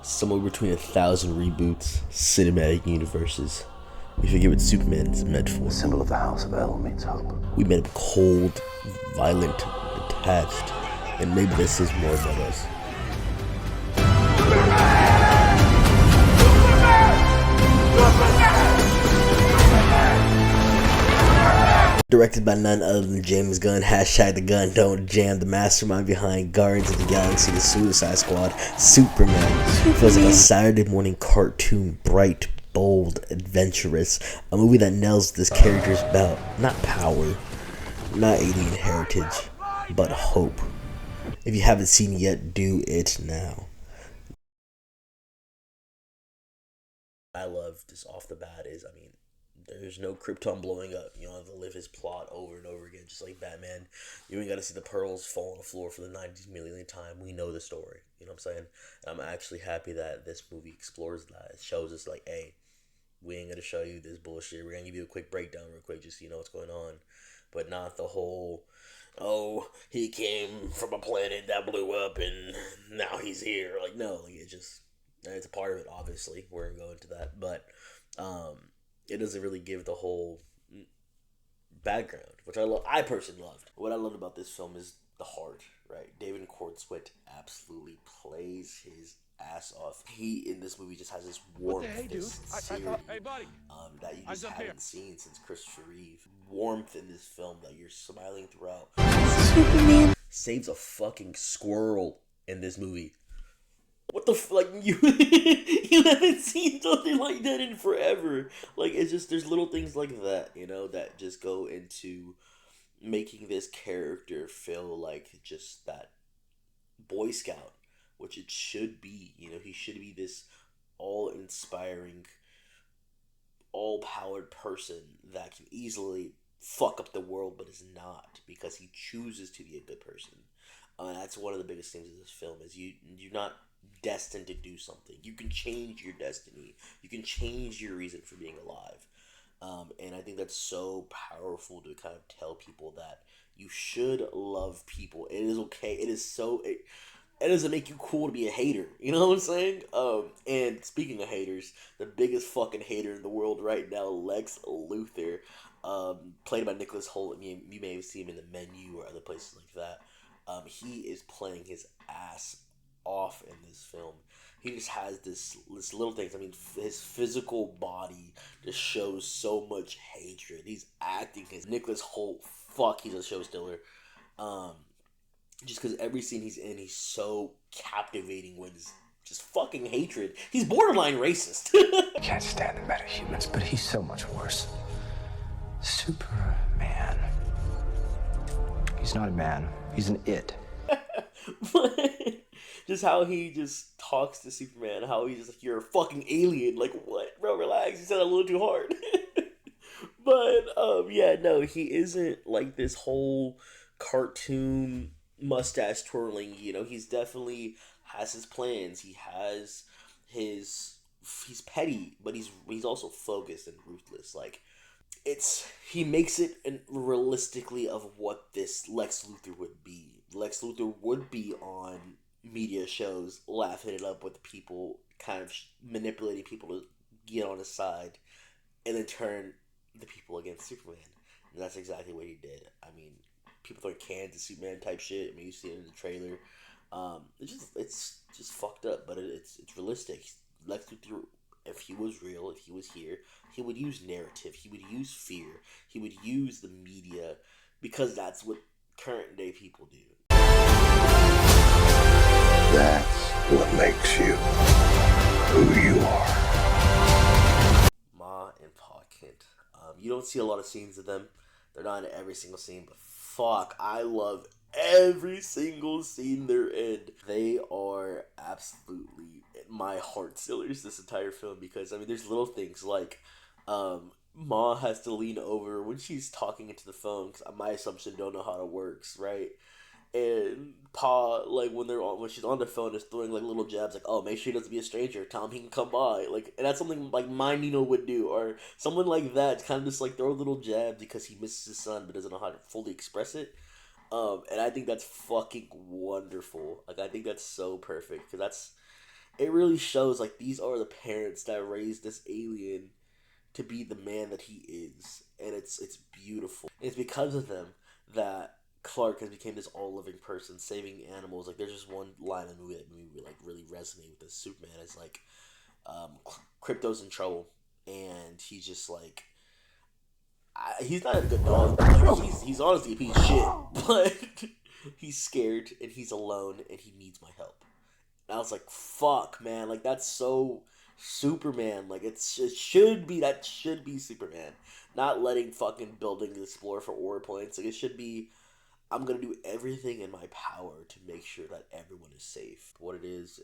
Somewhere between 1,000 reboots, cinematic universes. We forget what Superman is meant for. The symbol of the House of L means hope. We made him cold, violent, detached, and maybe this is more about us. Directed by none other than James Gunn, hashtag the gun don't jam, the mastermind behind Guardians of the Galaxy, the Suicide Squad, Superman. Feels like a Saturday morning cartoon, bright, bold, adventurous. A movie that nails this character's belt. Not power, not alien heritage, but hope. If you haven't seen it yet, do it now. I love just off the bat is, there's no Krypton blowing up. You don't have to live his plot over and over again, just like Batman. You ain't got to see the pearls fall on the floor for the 90 millionth time. We know the story. You know what I'm saying? And I'm actually happy that this movie explores that. It shows us, like, hey, we ain't going to show you this bullshit. We're going to give you a quick breakdown real quick just so you know what's going on. But not the whole, oh, he came from a planet that blew up and now he's here. Like, no, like, it's a part of it, obviously. We're going to go into that. But, it doesn't really give the whole background, which I personally loved. What I loved about this film is the heart, right? David Cornswet absolutely plays his ass off. He, in this movie, just has this warmth, this sincerity, that you just haven't seen since Christopher Reeve. Warmth in this film that you're smiling throughout. Superman saves a fucking squirrel in this movie. What the like you you haven't seen something like that in forever. Like, it's just, there's little things like that, you know, that just go into making this character feel like just that Boy Scout, which it should be. You know, he should be this all-inspiring, all-powered person that can easily fuck up the world, but is not, because he chooses to be a good person. That's one of the biggest things of this film is you're not destined to do something. You can change your destiny. You can change your reason for being alive. And I think that's so powerful to kind of tell people that you should love people. It is okay. It is so... It doesn't make you cool to be a hater. You know what I'm saying? And speaking of haters, the biggest fucking hater in the world right now, Lex Luthor, played by Nicholas Hoult. You may have seen him in The Menu or other places like that. He is playing his ass off in this film. He just has this little things. His physical body just shows so much hatred. He's acting his Nicholas Hoult. Fuck, he's a show stealer. Just because every scene he's in, he's so captivating with his just fucking hatred. He's borderline racist. I can't stand the metahumans, but he's so much worse. Superman. He's not a man. He's an it. But just how he just talks to Superman, how he's just like, you're a fucking alien. Like, what? Bro, relax. You said that a little too hard. But, yeah, no, he isn't like this whole cartoon mustache twirling, you know. He's definitely has his plans. He's petty, but he's also focused and ruthless. Like, he makes it realistically of what this Lex Luthor would be. Lex Luthor would be on media shows, laughing it up with people, kind of manipulating people to get on his side, and then turn the people against Superman. And that's exactly what he did. People throw cans to Superman type shit. You see it in the trailer. It's just fucked up, but it's realistic. Lex Luthor, if he was real, if he was here, he would use narrative. He would use fear. He would use the media, because that's what current day people do. That's what makes you who you are. Ma and Pa Kent. You don't see a lot of scenes of them. They're not in every single scene, but fuck, I love every single scene they're in. They are absolutely my heart stealers this entire film, because there's little things like Ma has to lean over when she's talking into the phone, because my assumption don't know how it works, right? And Pa, like, when she's on the phone, is throwing like little jabs, like, oh, make sure he doesn't be a stranger, tell him he can come by, like, and that's something like my Nino would do, or someone like that, kind of just like throw a little jab because he misses his son but doesn't know how to fully express it. And I think that's fucking wonderful. Like, I think that's so perfect, because it really shows like these are the parents that raised this alien to be the man that he is, and it's beautiful. And it's because of them that Clark has become this all living person, saving animals. Like there's just one line in the movie that made me like really resonate with this. Superman is like, Crypto's in trouble, and he's just like, he's not a good dog. Like, he's honestly a piece of shit, but he's scared and he's alone and he needs my help. And I was like, fuck, man, like that's so Superman. Like it should be Superman, not letting fucking buildings explore for ore points. Like it should be, I'm gonna do everything in my power to make sure that everyone is safe. What it is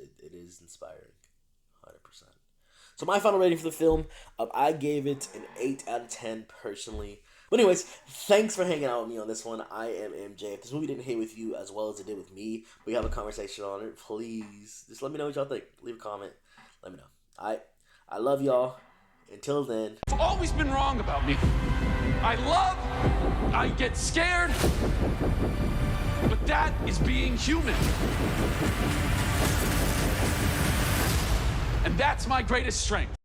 inspiring, 100%. So my final rating for the film, I gave it an 8 out of 10 personally. But anyways, thanks for hanging out with me on this one. I am MJ. If this movie didn't hit with you as well as it did with me, we have a conversation on it. Please, just let me know what y'all think. Leave a comment. Let me know. I love y'all. Until then. It's always been wrong about me. I get scared, but that is being human. And that's my greatest strength.